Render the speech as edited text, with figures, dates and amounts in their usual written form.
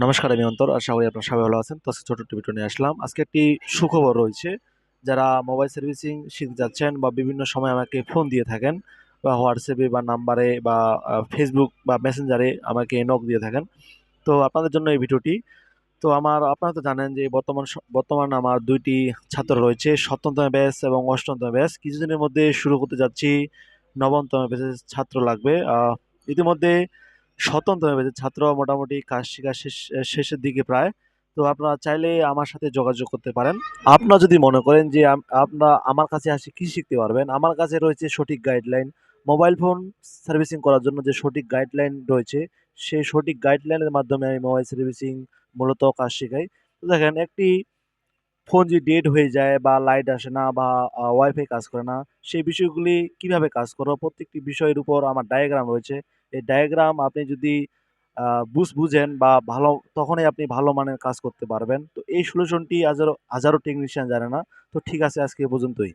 নমস্কার, আমি অন্তর। আশা করি আপনারা সবাই ভালো আছেন। তো আজকে ছোট্ট একটি ভিডিও নিয়ে আসলাম। আজকে একটি সুখবর রয়েছে। যারা মোবাইল সার্ভিসিং শিখতে যাচ্ছেন বা বিভিন্ন সময় আমাকে ফোন দিয়ে থাকেন বা হোয়াটসঅ্যাপে বা নাম্বারে বা ফেসবুক বা মেসেঞ্জারে আমাকে নক দিয়ে থাকেন। তো আপনাদের জন্য এই ভিডিওটি। তো আপনারা তো জানেন যে বর্তমান আমার ২ টি ছাত্র রয়েছে। ৭ম ব্যাচ এবং ৮ম ব্যাচ। কিছুদিনের মধ্যে শুরু করতে যাচ্ছি ৯ম ব্যাচের ছাত্র লাগবে। ইতিমধ্যে ৭ম ব্যাচের ছাত্র মোটামুটি কাজ শিখা শেষের দিকে প্রায়। তো আপনারা চাইলে আমার সাথে যোগাযোগ করতে পারেন। আপনারা যদি মনে করেন যে আপনারা আমার কাছে এসে কি শিখতে পারবেন, আমার কাছে রয়েছে সঠিক গাইডলাইন। মোবাইল ফোন সার্ভিসিং করার জন্য যে সঠিক গাইডলাইন রয়েছে, সেই সঠিক গাইডলাইনের মাধ্যমে আমি মোবাইল সার্ভিসিং মূলত কাজ শেখাই। তো দেখেন, একটি ফোন যদি ডেড হয়ে যায় বা লাইট আসে না বা ওয়াইফাই কাজ করে না, সেই বিষয়গুলি কিভাবে কাজ করো, প্রত্যেকটি বিষয়ের উপর আমার ডায়াগ্রাম রয়েছে। এই ডায়াগ্রাম আপনি যদি বুঝেন বা ভালো, তখনই আপনি ভালো মানের কাজ করতে পারবেন। তো এই সলিউশনটি হাজারো হাজারো টেকনিশিয়ান জানে না। তো ঠিক আছে, আজকে এ পর্যন্তই।